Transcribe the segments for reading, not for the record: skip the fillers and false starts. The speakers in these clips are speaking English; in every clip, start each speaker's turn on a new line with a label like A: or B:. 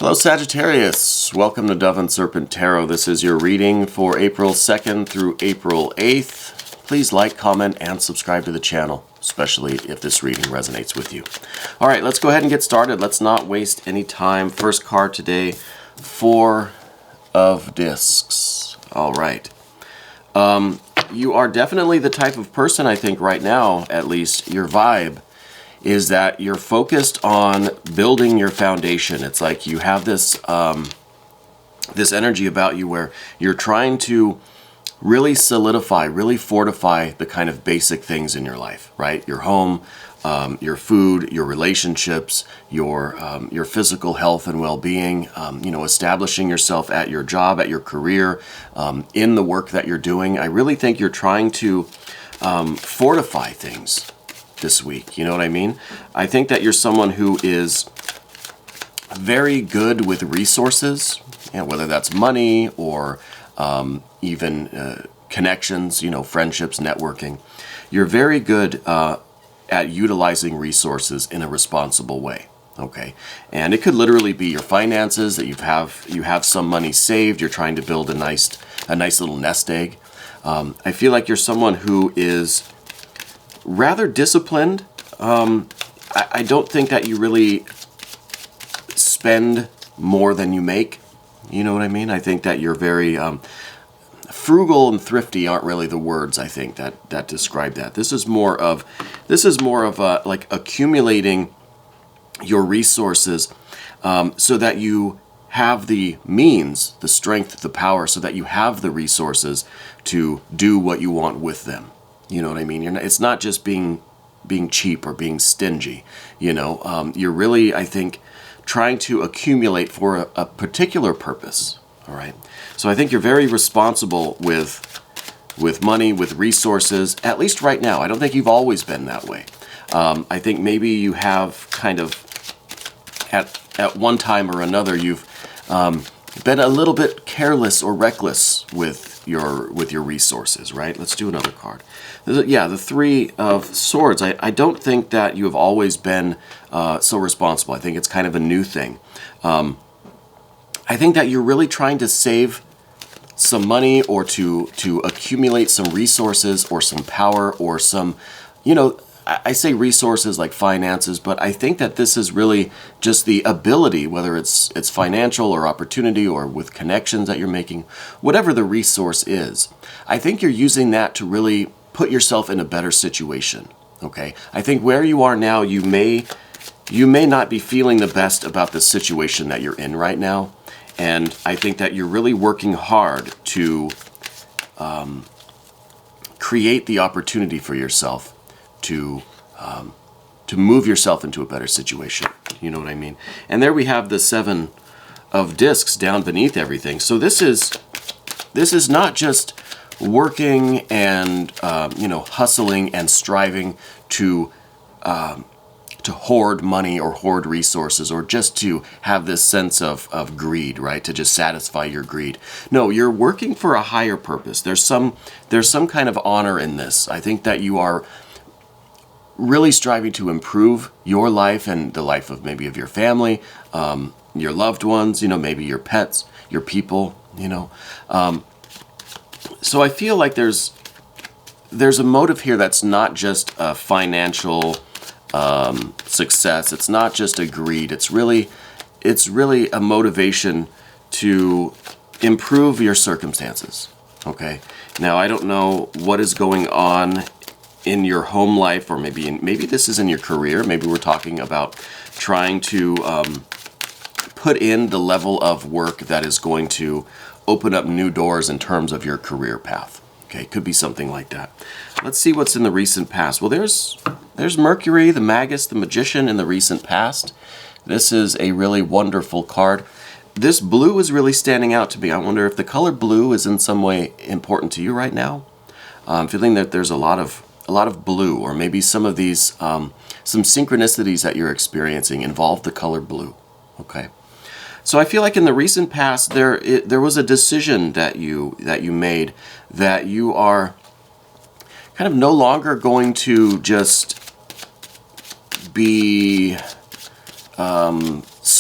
A: Hello Sagittarius, welcome to Dove and Serpent Tarot. This is your reading for April 2nd through April 8th. Please like, comment, and subscribe to the channel, especially if this reading resonates with you. Alright, let's go ahead and get started. Let's not waste any time. First card today, Four of Discs. Alright. You are definitely the type of person, I think right now, at least, your vibe is that you're focused on building your foundation. It's like you have this this energy about you where you're trying to really solidify, really fortify the kind of basic things in your life, right? Your home, your food, your relationships, your physical health and well-being, you know, establishing yourself at your job, at your career, in the work that you're doing. I really think you're trying to fortify things this week. You know what I mean? I think that you're someone who is very good with resources, you know, whether that's money or even connections, you know, friendships, networking. You're very good at utilizing resources in a responsible way. Okay, and it could literally be your finances that you have some money saved. You're trying to build a nice little nest egg. I feel like you're someone who is rather disciplined. I don't think that you really spend more than you make. You know what I mean? I think that you're very frugal and thrifty aren't really the words I think that describe that. This is more of like accumulating your resources so that you have the means, the strength, the power, so that you have the resources to do what you want with them. You know what I mean? It's not just being cheap or being stingy. You know, you're really, I think, trying to accumulate for a particular purpose. All right. So I think you're very responsible with money, with resources. At least right now. I don't think you've always been that way. I think maybe you have kind of at one time or another you've been a little bit careless or reckless with your resources, right? Let's do another card. Yeah, the Three of Swords. I don't think that you have always been so responsible. I think it's kind of a new thing. I think that you're really trying to save some money or to accumulate some resources or some power or some, you know, I say resources like finances, but I think that this is really just the ability, whether it's financial or opportunity or with connections that you're making, whatever the resource is. I think you're using that to really put yourself in a better situation. Okay, I think where you are now, you may not be feeling the best about the situation that you're in right now, and I think that you're really working hard to create the opportunity for yourself to move yourself into a better situation. You know what I mean? And there we have the Seven of Discs down beneath everything. So this is not just working and you know, hustling and striving to hoard money or hoard resources or just to have this sense of greed, right? To just satisfy your greed. No, you're working for a higher purpose. There's some kind of honor in this. I think that you are really striving to improve your life and the life of maybe of your family, your loved ones, you know, maybe your pets, your people, you know. So I feel like there's a motive here that's not just a financial success. It's not just a greed. It's really a motivation to improve your circumstances. Okay. Now I don't know what is going on in your home life, or maybe this is in your career. Maybe we're talking about trying to put in the level of work that is going to open up new doors in terms of your career path. Okay, could be something like that. Let's see what's in the recent past. Well, there's Mercury, the Magus, the Magician in the recent past. This is a really wonderful card. This blue is really standing out to me. I wonder if the color blue is in some way important to you right now. I'm feeling that there's a lot of blue, or maybe some of these some synchronicities that you're experiencing involve the color blue. Okay, so I feel like in the recent past there was a decision that you made that you are kind of no longer going to just be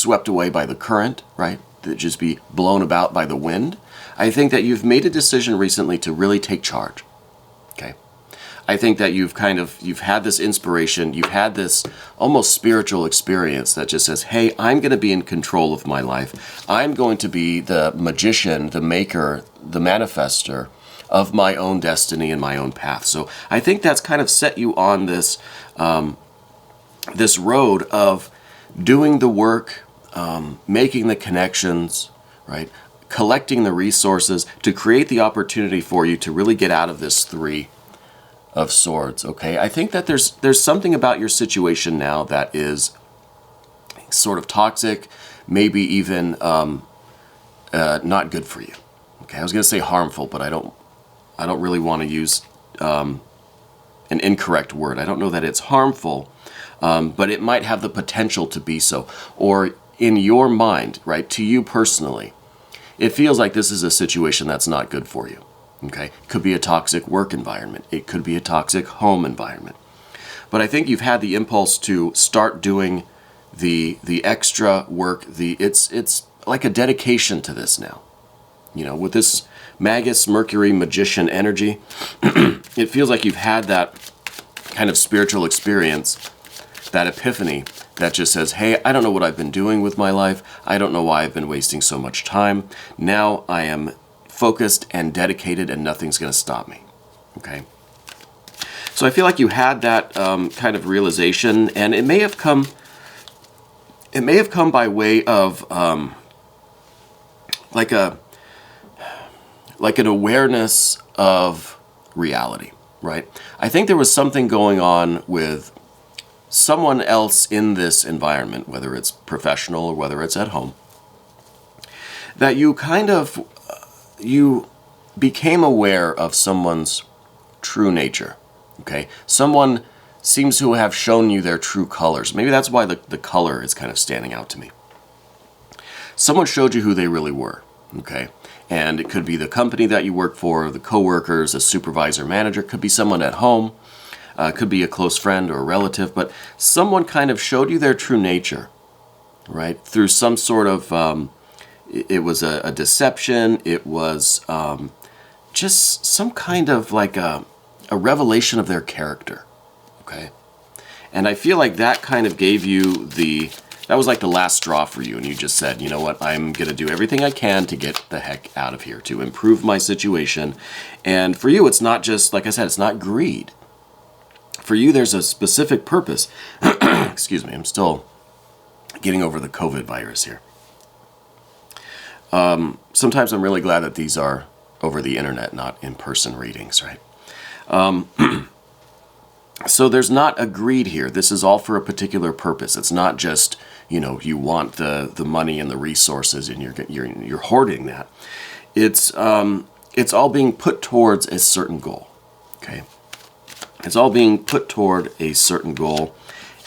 A: swept away by the current, right? To just be blown about by the wind. I think that you've made a decision recently to really take charge. Okay. I think that you've had this inspiration, you've had this almost spiritual experience that just says, hey, I'm going to be in control of my life. I'm going to be the magician, the maker, the manifester of my own destiny and my own path. So I think that's kind of set you on this, this road of doing the work, making the connections, right? Collecting the resources to create the opportunity for you to really get out of this Three of Swords, okay? I think that there's something about your situation now that is sort of toxic, maybe even not good for you. Okay, I was going to say harmful, but I don't really want to use an incorrect word. I don't know that it's harmful, but it might have the potential to be so. Or in your mind, right, to you personally, it feels like this is a situation that's not good for you. Okay, it could be a toxic work environment. It could be a toxic home environment. But I think you've had the impulse to start doing the extra work. It's like a dedication to this now. You know, with this Magus, Mercury, Magician energy, it feels like you've had that kind of spiritual experience, that epiphany that just says, hey, I don't know what I've been doing with my life. I don't know why I've been wasting so much time. Now I am focused and dedicated and nothing's going to stop me. Okay. So I feel like you had that kind of realization, and it may have come by way of like an awareness of reality, right? I think there was something going on with someone else in this environment, whether it's professional or whether it's at home, that you you became aware of someone's true nature, okay? Someone seems to have shown you their true colors. Maybe that's why the color is kind of standing out to me. Someone showed you who they really were, okay? And it could be the company that you work for, the coworkers, a supervisor, manager. It could be someone at home. It could be a close friend or a relative. But someone kind of showed you their true nature, right? Through some sort of, it was a deception. It was just some kind of like a revelation of their character, okay? And I feel like that kind of gave you that was like the last straw for you, and you just said, you know what, I'm going to do everything I can to get the heck out of here, to improve my situation. And for you, it's not just, like I said, it's not greed. For you, there's a specific purpose. Excuse me, I'm still getting over the COVID virus here. Sometimes I'm really glad that these are over the internet, not in-person readings, right? So there's not a greed here. This is all for a particular purpose. It's not just, you know, you want the money and the resources and you're hoarding that. It's all being put towards a certain goal, okay? It's all being put toward a certain goal.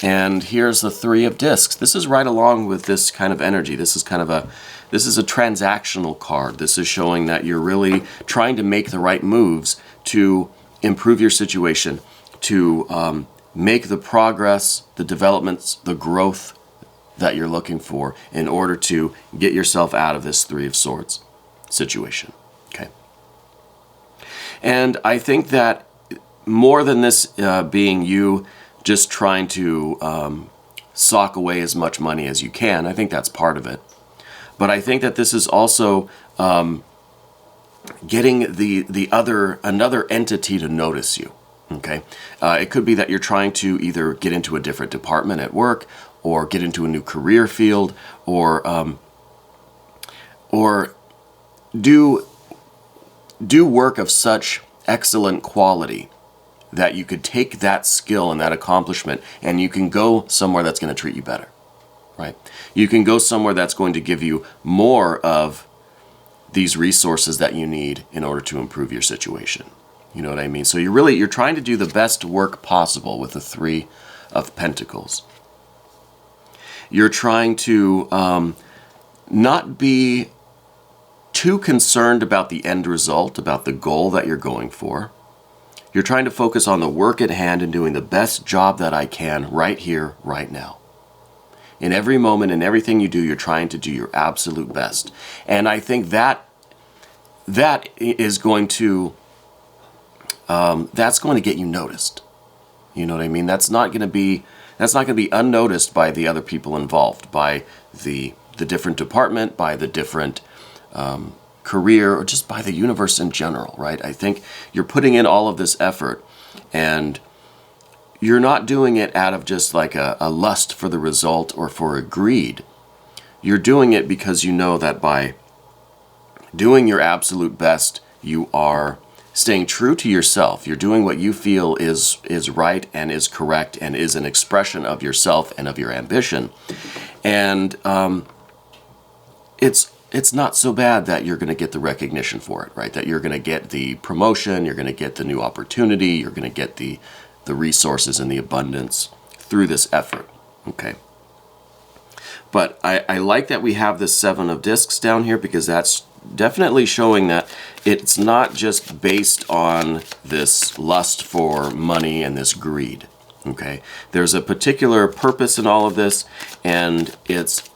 A: And here's the Three of Discs. This is right along with this kind of energy. This is a transactional card. This is showing that you're really trying to make the right moves to improve your situation, to make the progress, the developments, the growth that you're looking for in order to get yourself out of this Three of Swords situation. Okay. And I think that more than this being you just trying to sock away as much money as you can, I think that's part of it. But I think that this is also getting another entity to notice you. Okay, it could be that you're trying to either get into a different department at work, or get into a new career field, or do work of such excellent quality that you could take that skill and that accomplishment and you can go somewhere that's going to treat you better, right? You can go somewhere that's going to give you more of these resources that you need in order to improve your situation. You know what I mean? So you're trying to do the best work possible with the Three of Pentacles. You're trying to not be too concerned about the end result, about the goal that you're going for. You're trying to focus on the work at hand and doing the best job that I can right here, right now. In every moment, in everything you do, you're trying to do your absolute best. And I think that is going to, that's going to get you noticed. You know what I mean? That's not going to be unnoticed by the other people involved, by the different department, by the different career, or just by the universe in general, right? I think you're putting in all of this effort, and you're not doing it out of just like a lust for the result or for a greed. You're doing it because you know that by doing your absolute best, you are staying true to yourself. You're doing what you feel is right and is correct and is an expression of yourself and of your ambition. And it's not so bad that you're going to get the recognition for it, right? That you're going to get the promotion, you're going to get the new opportunity, you're going to get the resources and the abundance through this effort, okay? But I like that we have this 7 of discs down here, because that's definitely showing that it's not just based on this lust for money and this greed, okay? There's a particular purpose in all of this, and it's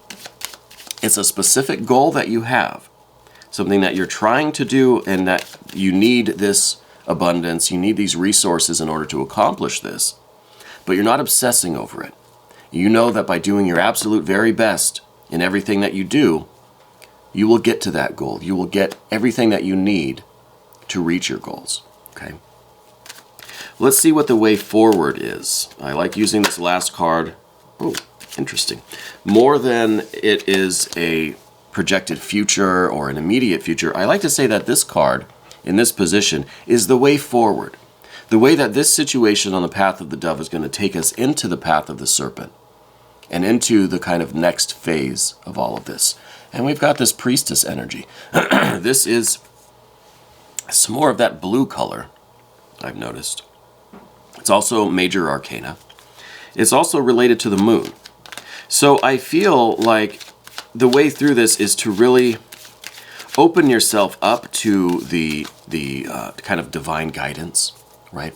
A: a specific goal that you have, something that you're trying to do, and that you need this abundance, you need these resources in order to accomplish this, but you're not obsessing over it. You know that by doing your absolute very best in everything that you do, you will get to that goal. You will get everything that you need to reach your goals, okay? Let's see what the way forward is. I like using this last card. Oh, interesting. More than it is a projected future or an immediate future, I like to say that this card in this position is the way forward. The way that this situation on the path of the dove is going to take us into the path of the serpent and into the kind of next phase of all of this. And we've got this priestess energy. This is some more of that blue color, I've noticed. It's also major arcana. It's also related to the moon. So I feel like the way through this is to really open yourself up to the kind of divine guidance, right?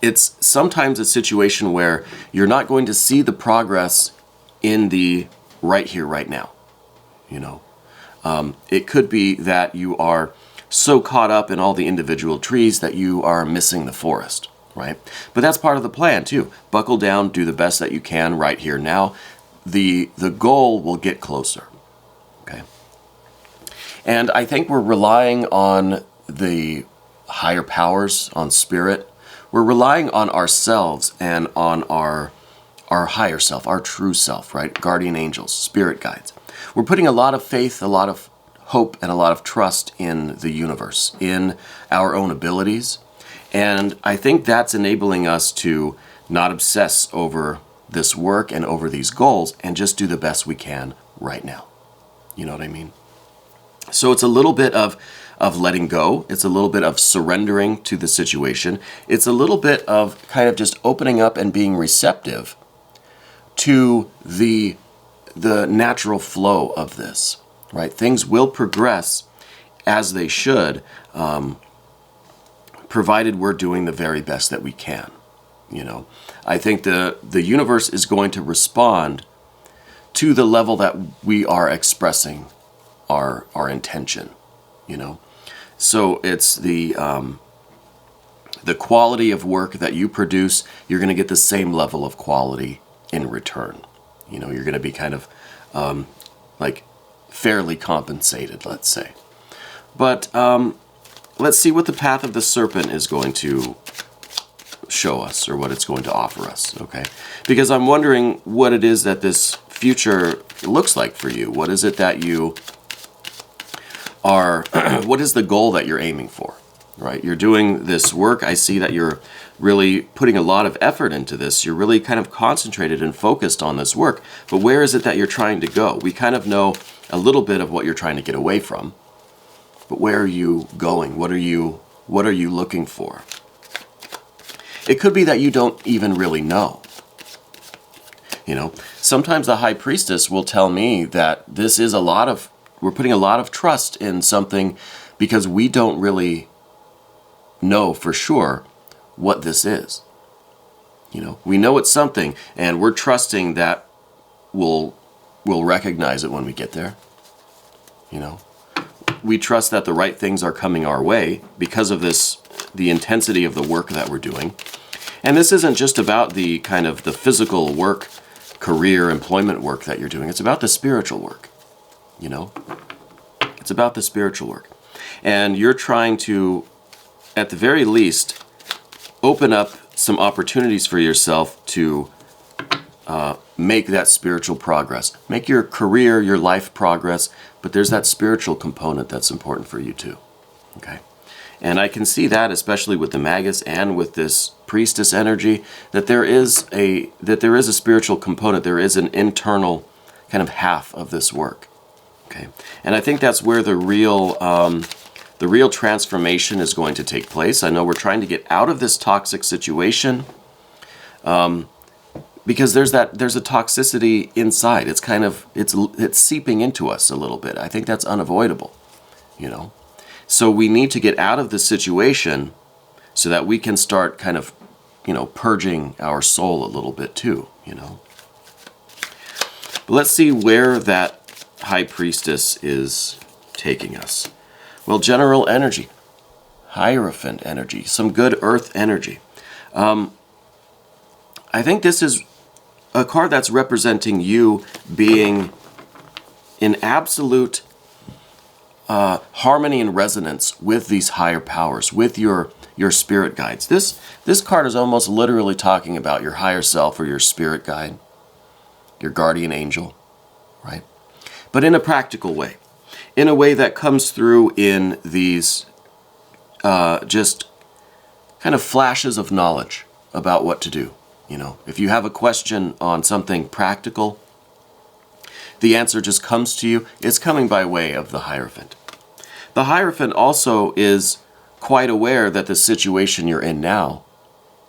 A: It's sometimes a situation where you're not going to see the progress in the right here, right now, you know. It could be that you are so caught up in all the individual trees that you are missing the forest, right? But that's part of the plan too. Buckle down, do the best that you can right here now. The goal will get closer, okay? And I think we're relying on the higher powers, on spirit. We're relying on ourselves and on our higher self, our true self, right? Guardian angels, spirit guides. We're putting a lot of faith, a lot of hope, and a lot of trust in the universe, in our own abilities. And I think that's enabling us to not obsess over this work and over these goals, and just do the best we can right now. You know what I mean? So it's a little bit of letting go. It's a little bit of surrendering to the situation. It's a little bit of kind of just opening up and being receptive to the natural flow of this, right? Things will progress as they should, provided we're doing the very best that we can. You know, I think the universe is going to respond to the level that we are expressing our intention, you know. So it's the quality of work that you produce, you're going to get the same level of quality in return. You know, you're going to be kind of like fairly compensated, let's say. But let's see what the path of the serpent is going to show us, or what it's going to offer us, okay? Because I'm wondering what it is that this future looks like for you. What is it that you are, what is the goal that you're aiming for, right? You're doing this work. I see that you're really putting a lot of effort into this. You're really kind of concentrated and focused on this work. But where is it that you're trying to go? We kind of know a little bit of what you're trying to get away from. But where are you going? What are you looking for? It could be that you don't even really know. You know, sometimes the high priestess will tell me that this is we're putting a lot of trust in something because we don't really know for sure what this is. You know, we know it's something, and we're trusting that we'll recognize it when we get there. You know, we trust that the right things are coming our way because of the intensity of the work that we're doing. And this isn't just about the kind of the physical work, career, employment work that you're doing. It's about the spiritual work, you know? It's about the spiritual work. And you're trying to, at the very least, open up some opportunities for yourself to make that spiritual progress. Make your career, your life progress, but there's that spiritual component that's important for you too, okay? And I can see that, especially with the Magus and with this priestess energy, that there is a spiritual component. There is an internal kind of half of this work, okay? And I think that's where the real transformation is going to take place. I know we're trying to get out of this toxic situation, because there's a toxicity inside. It's kind of it's seeping into us a little bit. I think that's unavoidable, you know. So we need to get out of this situation so that we can start kind of, you know, purging our soul a little bit too, you know. But let's see where that High Priestess is taking us. Well, general energy, Hierophant energy, some good earth energy. I think this is a card that's representing you being in absolute harmony and resonance with these higher powers, with your spirit guides. This card is almost literally talking about your higher self or your spirit guide, your guardian angel, right? But in a practical way, in a way that comes through in these just kind of flashes of knowledge about what to do. You know, if you have a question on something practical, the answer just comes to you. It's coming by way of the Hierophant. The Hierophant also is quite aware that the situation you're in now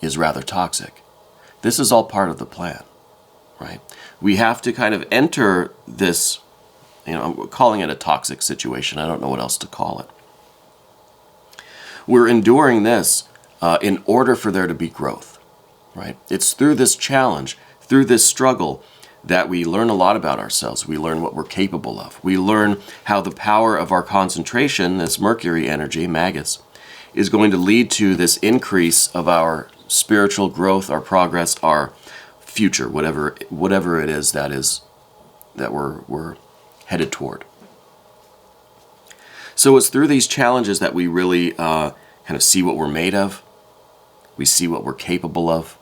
A: is rather toxic. This is all part of the plan, right? We have to kind of enter this, you know, I'm calling it a toxic situation. I don't know what else to call it. We're enduring this in order for there to be growth, right? It's through this challenge, through this struggle, that we learn a lot about ourselves. We learn what we're capable of. We learn how the power of our concentration, this Mercury energy, Magus, is going to lead to this increase of our spiritual growth, our progress, our future, whatever it is that we're headed toward. So it's through these challenges that we really kind of see what we're made of. We see what we're capable of.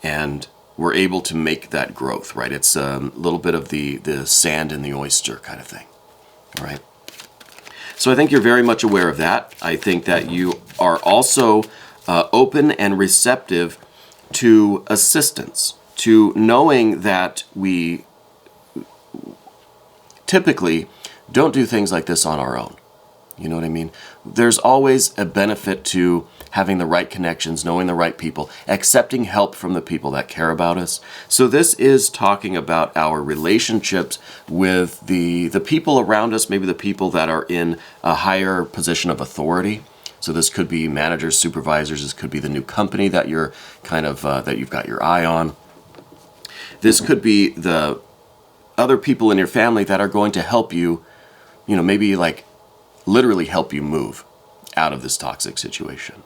A: And we're able to make that growth, right? It's a little bit of the sand in the oyster kind of thing, all right? So I think you're very much aware of that. I think that you are also open and receptive to assistance, to knowing that we typically don't do things like this on our own. You know what I mean? There's always a benefit to having the right connections, knowing the right people, accepting help from the people that care about us. So this is talking about our relationships with the people around us, maybe the people that are in a higher position of authority. So this could be managers, supervisors, this could be the new company that you're kind of, that you've got your eye on. This could be the other people in your family that are going to help you, you know, maybe like literally help you move out of this toxic situation,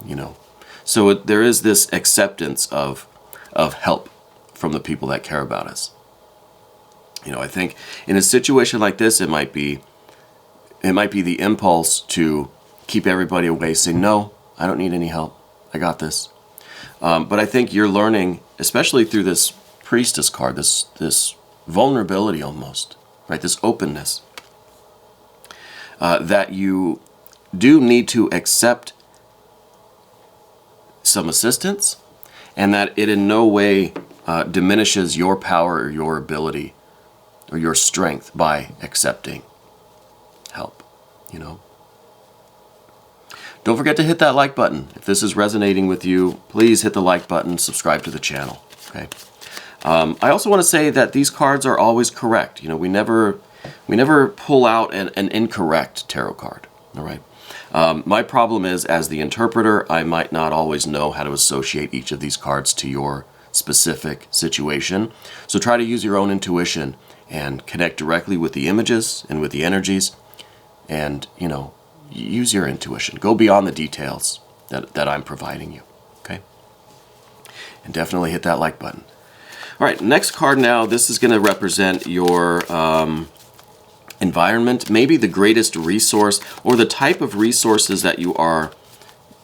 A: you know. So there is this acceptance of help from the people that care about us. You know, I think in a situation like this, it might be the impulse to keep everybody away, say, no, I don't need any help. I got this. But I think you're learning, especially through this Priestess card, this vulnerability almost, right? This openness, that you do need to accept some assistance, and that it in no way diminishes your power or your ability or your strength by accepting help, you know. Don't forget to hit that like button. If this is resonating with you, please hit the like button, subscribe to the channel, okay? I also want to say that these cards are always correct. You know, we never pull out an incorrect tarot card, all right? My problem is, as the interpreter, I might not always know how to associate each of these cards to your specific situation. So try to use your own intuition and connect directly with the images and with the energies, and, you know, use your intuition. Go beyond the details that I'm providing you, okay? And definitely hit that like button. All right, next card now, this is going to represent your environment, maybe the greatest resource, or the type of resources that you are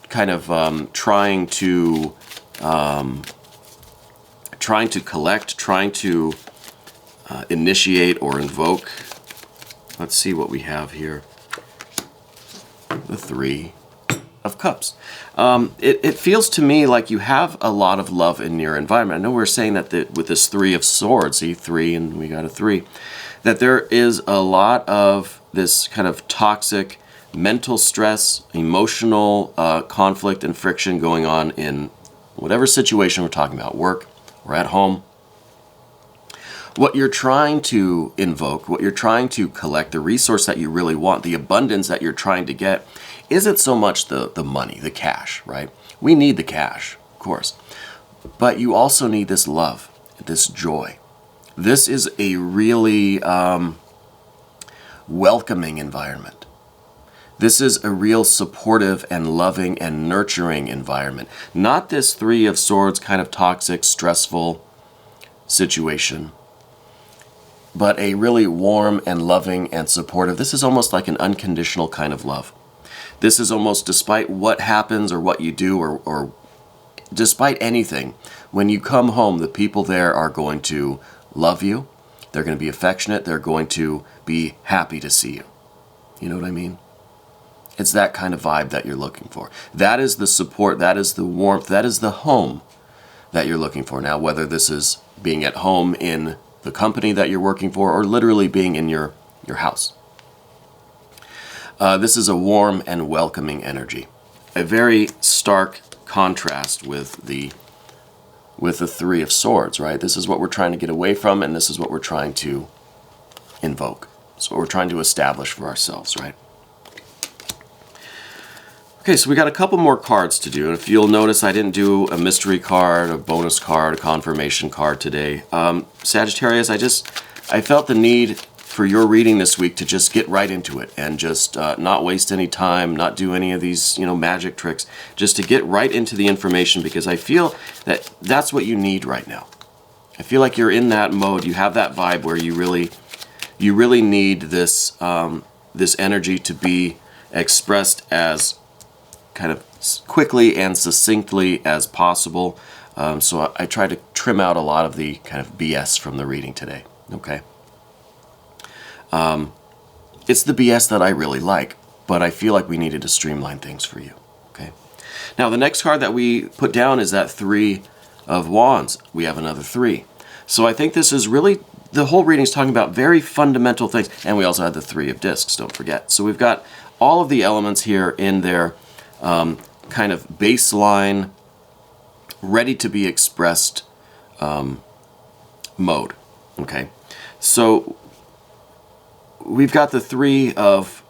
A: kind of trying to collect, trying to initiate or invoke. Let's see what we have here. The Three of Cups. It feels to me like you have a lot of love in your environment. I know we're saying that with this Three of Swords, see, 3 and we got a 3, that there is a lot of this kind of toxic mental stress, emotional conflict and friction going on in whatever situation we're talking about, work or at home. What you're trying to invoke, what you're trying to collect, the resource that you really want, the abundance that you're trying to get, isn't so much the money, the cash, right? We need the cash, of course. But you also need this love, this joy. This is a really welcoming environment. This is a real supportive and loving and nurturing environment. Not this Three of Swords kind of toxic, stressful situation, but a really warm and loving and supportive. This is almost like an unconditional kind of love. This is almost, despite what happens or what you do, or despite anything, when you come home, the people there are going to love you. They're going to be affectionate. They're going to be happy to see you. You know what I mean? It's that kind of vibe that you're looking for. That is the support. That is the warmth. That is the home that you're looking for. Now, whether this is being at home in the company that you're working for, or literally being in your house. This is a warm and welcoming energy. A very stark contrast with the Three of Swords, right? This is what we're trying to get away from, and this is what we're trying to invoke. It's what we're trying to establish for ourselves, right? Okay, so we got a couple more cards to do. And if you'll notice, I didn't do a mystery card, a bonus card, a confirmation card today. Sagittarius, I felt the need for your reading this week to just get right into it and just not waste any time, not do any of these, magic tricks, just to get right into the information, because I feel that that's what you need right now. I feel like you're in that mode. You have that vibe where you really need this this energy to be expressed as kind of quickly and succinctly as possible. So I try to trim out a lot of the kind of BS from the reading today. Okay. It's the BS that I really like, but I feel like we needed to streamline things for you. Okay. Now the next card that we put down is that Three of Wands. We have another 3. So I think this is really, the whole reading is talking about very fundamental things. And we also had the 3 of Discs, don't forget. So we've got all of the elements here in their kind of baseline, ready to be expressed mode. Okay. So we've got the 3 of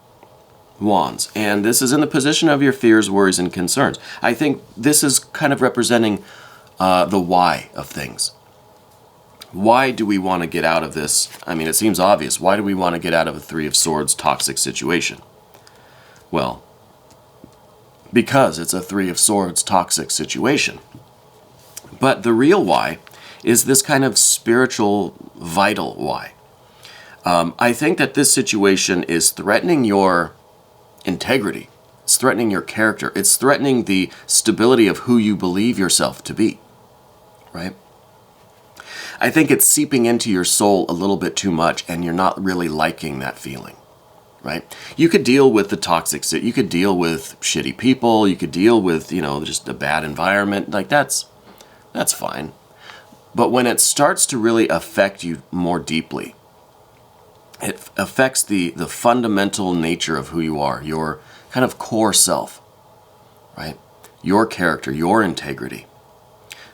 A: Wands, and this is in the position of your fears, worries, and concerns. I think this is kind of representing the why of things. Why do we want to get out of this? I mean, it seems obvious. Why do we want to get out of a 3 of Swords toxic situation? Well, because it's a 3 of Swords toxic situation. But the real why is this kind of spiritual, vital why. I think that this situation is threatening your integrity. It's threatening your character. It's threatening the stability of who you believe yourself to be, right? I think it's seeping into your soul a little bit too much, and you're not really liking that feeling, right? You could deal with the toxic, you could deal with shitty people, you could deal with, just a bad environment. Like, that's fine. But when it starts to really affect you more deeply, it affects the fundamental nature of who you are, your kind of core self, right? Your character, your integrity.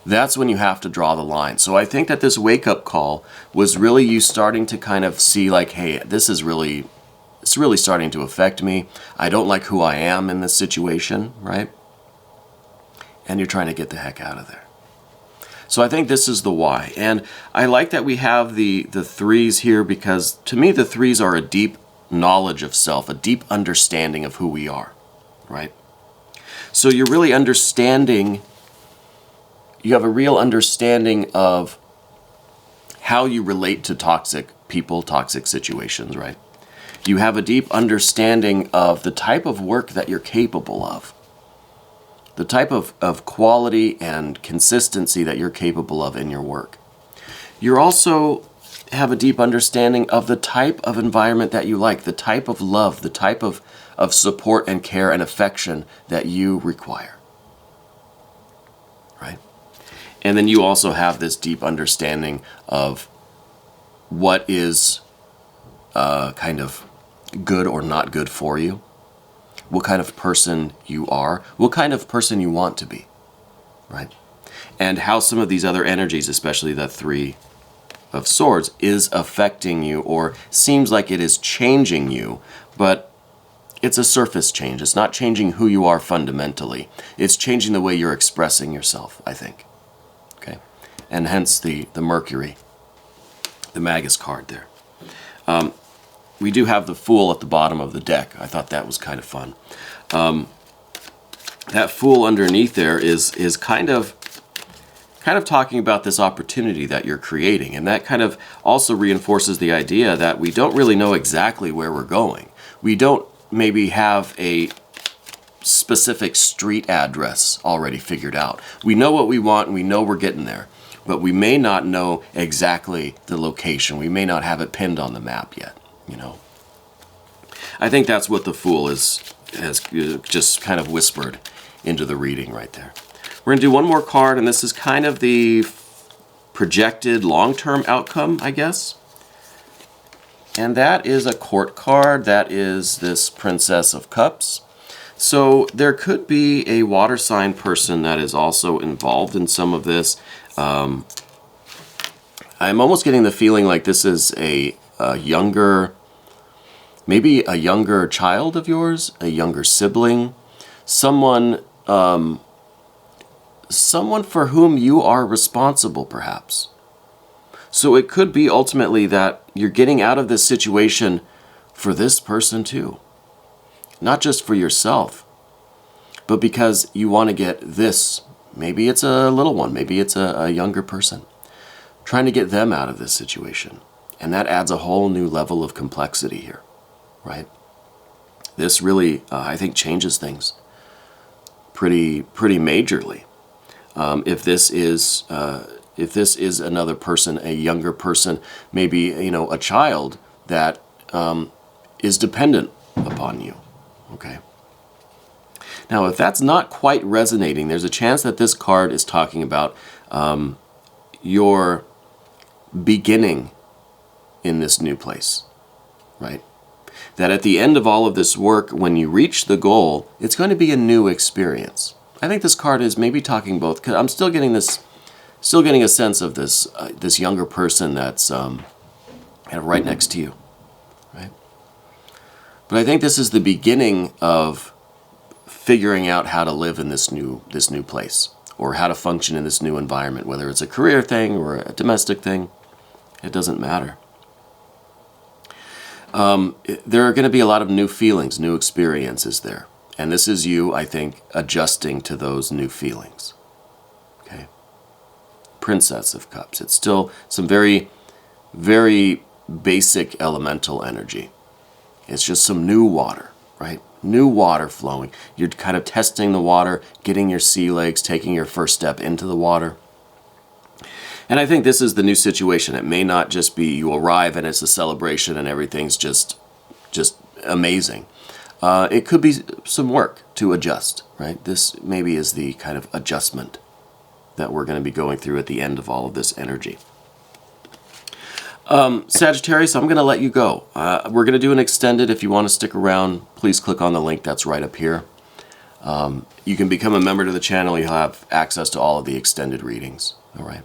A: That's when you have to draw the line. So I think that this wake-up call was really you starting to kind of see like, hey, this is really It's really starting to affect me. I don't like who I am in this situation, right? And you're trying to get the heck out of there. So I think this is the why. And I like that we have the threes here, because to me the threes are a deep knowledge of self, a deep understanding of who we are, right? So you're really understanding, you have a real understanding of how you relate to toxic people, toxic situations, right? You have a deep understanding of the type of work that you're capable of, the type of quality and consistency that you're capable of in your work. You also have a deep understanding of the type of environment that you like, the type of love, the type of support and care and affection that you require, right? And then you also have this deep understanding of what is kind of good or not good for you, what kind of person you are, what kind of person you want to be, right? And how some of these other energies, especially the Three of Swords, is affecting you, or seems like it is changing you, but it's a surface change. It's not changing who you are fundamentally. It's changing the way you're expressing yourself, I think. Okay? And hence the Mercury, the Magus card there. We do have the Fool at the bottom of the deck. I thought that was kind of fun. That Fool underneath there is kind of talking about this opportunity that you're creating, and that kind of also reinforces the idea that we don't really know exactly where we're going. We don't maybe have a specific street address already figured out. We know what we want and we know we're getting there, but we may not know exactly the location. We may not have it pinned on the map yet, you know. I think that's what the Fool has just kind of whispered into the reading right there. We're going to do one more card, and this is kind of the projected long-term outcome, I guess. And that is a Court card. That is this Princess of Cups. So there could be a water sign person that is also involved in some of this. I'm almost getting the feeling like this is a younger, maybe a younger child of yours, a younger sibling, someone for whom you are responsible, perhaps. So it could be ultimately that you're getting out of this situation for this person too. Not just for yourself, but because you want to get this. Maybe it's a little one, maybe it's a younger person. Trying to get them out of this situation. And that adds a whole new level of complexity here, right? This really, I think, changes things pretty majorly. If this is another person, a younger person, maybe, you know, a child that is dependent upon you, okay? Now, if that's not quite resonating, there's a chance that this card is talking about your beginning in this new place, right? That at the end of all of this work, when you reach the goal, it's going to be a new experience. I think this card is maybe talking both, because I'm still getting a sense of this this younger person that's kind of right next to you, right? But I think this is the beginning of figuring out how to live in this new place, or how to function in this new environment, whether it's a career thing or a domestic thing, it doesn't matter. There are going to be a lot of new feelings, new experiences there. And this is you, I think, adjusting to those new feelings. Okay? Princess of Cups. It's still some very, very basic elemental energy. It's just some new water, right? New water flowing. You're kind of testing the water, getting your sea legs, taking your first step into the water. And I think this is the new situation. It may not just be you arrive and it's a celebration and everything's just amazing. It could be some work to adjust, right? This maybe is the kind of adjustment that we're going to be going through at the end of all of this energy. Sagittarius, I'm going to let you go. We're going to do an extended. If you want to stick around, please click on the link that's right up here. You can become a member to the channel. You'll have access to all of the extended readings. All right.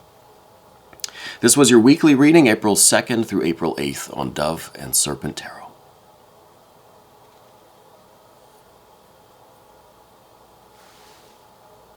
A: This was your weekly reading, April 2nd through April 8th on Dove and Serpent Tarot.